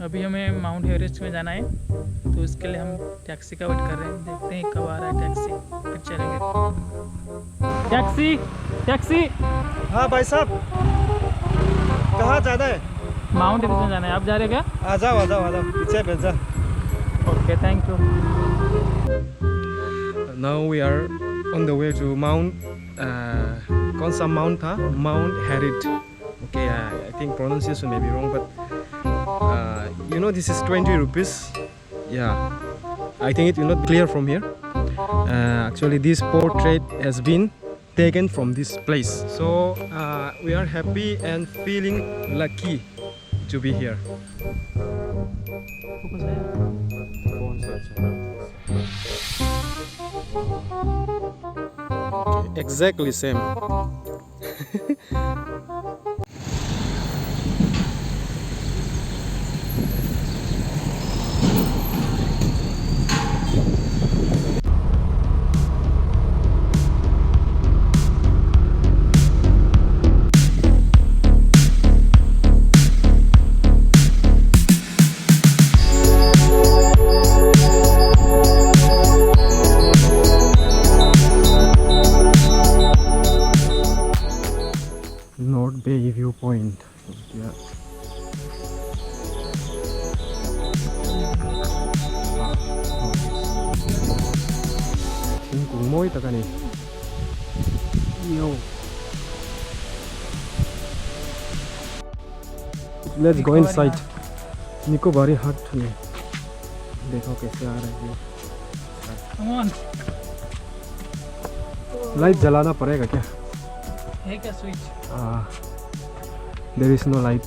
अभी हमें mount Everest में जाना है, तो इसके लिए हम टैक्सी का वेट कर रहे हैं। देखते हैं कब आ रहा है टैक्सी, फिर चलेंगे। Taxi taxi. हाँ भाई साहब, कहाँ जाना है? माउंट एवरेस्ट में जाना है। आप जा रहे हैं क्या? आ जाओ आ जाओ आ जाओ, पीछे भेजा। Okay, thank you. Now we are on the way to Mount कौन सा माउंट था? Mount Harriett. Okay, I think pronunciation may be wrong, but you know this is 20 rupees. Yeah, I think it will not clear from here. Actually, this portrait has been taken from this place. So we are happy and feeling lucky to be here. Okay, exactly same. North Bay viewpoint. Yeah. Cũng mối ta cái này. Yo. Let's go inside. Nicobari हट में देखो कैसे आ रहा है। Come on. Light जलाना पड़ेगा क्या? है क्या switch? There is no light.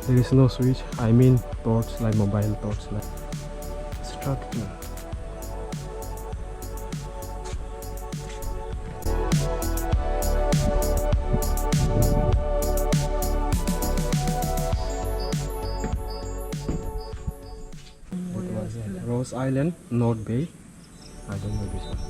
There is no switch. I mean torch, like mobile torch light. Structure. What was it? Rose Island, North Bay. I don't know this one.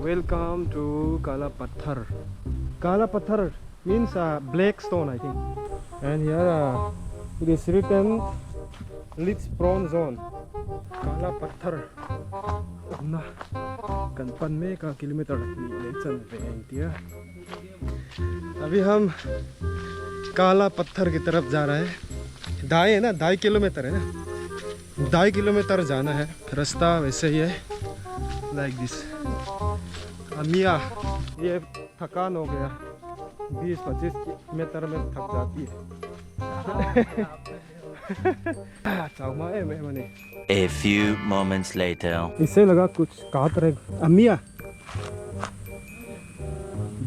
Welcome to Kala Pathar. Kala Pathar means black stone, I think. And here it is written Leech Prawn Zone. Kala Pathar. Nah, kan 5 kilometre ले चल रहे हैं India. अभी हम काला पत्थर की तरफ जा रहे हैं। 2.5 है ना, 2.5 किलोमीटर है ना, 2.5 किलोमीटर जाना है। रास्ता वैसे ही है, लाइक दिस। मियाँ ये थकान हो गया, 20-25 मीटर में थक जाती है। A few moments later. इससे लगा कुछ काट रहे। अमिया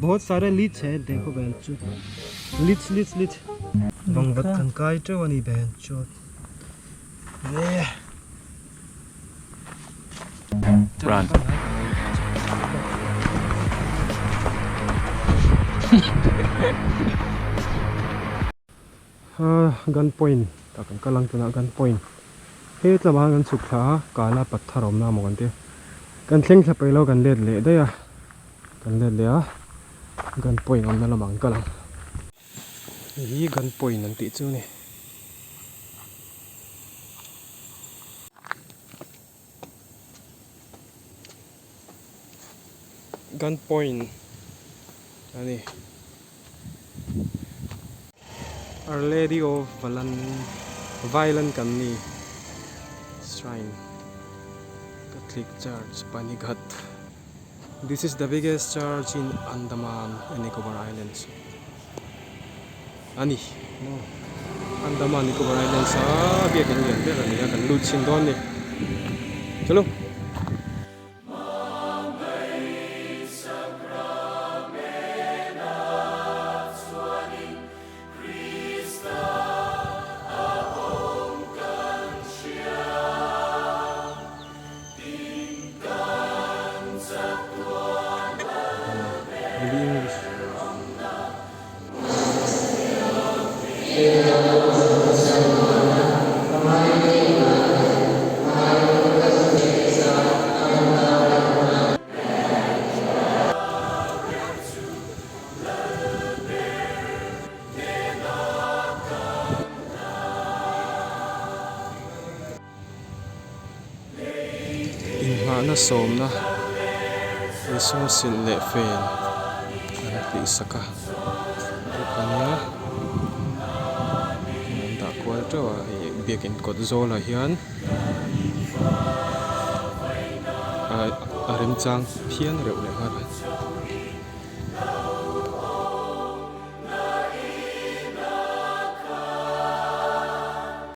बहुत सारे लीच है, देखो बेंचो। लीच लीच लीच बंगबत खनकाई तो वनी बेंचो। ये Run. गन पॉइंट ताकन कलंग तुना गन पॉइंट हे तमा गन सुखला काला पत्थर ओमना मोगनते गन थेंग थ पेलो गन लेद ले दया गन लेद ले गन पॉइंट ओमना लमंग कलंग ही गन पॉइंट नंति चुने गन पॉइंट अनि Our Lady of Violent Kamni Shrine, Catholic Church, Panigat. This is the biggest church in Andaman and Nicobar Islands. Ani, no, Andaman Nicobar Islands. Biar kan lucin doon ni. Chalo. na som na iso sin le fen an ti saka kanya da kwal to biakin kot zola hian arim chang phian reuh le har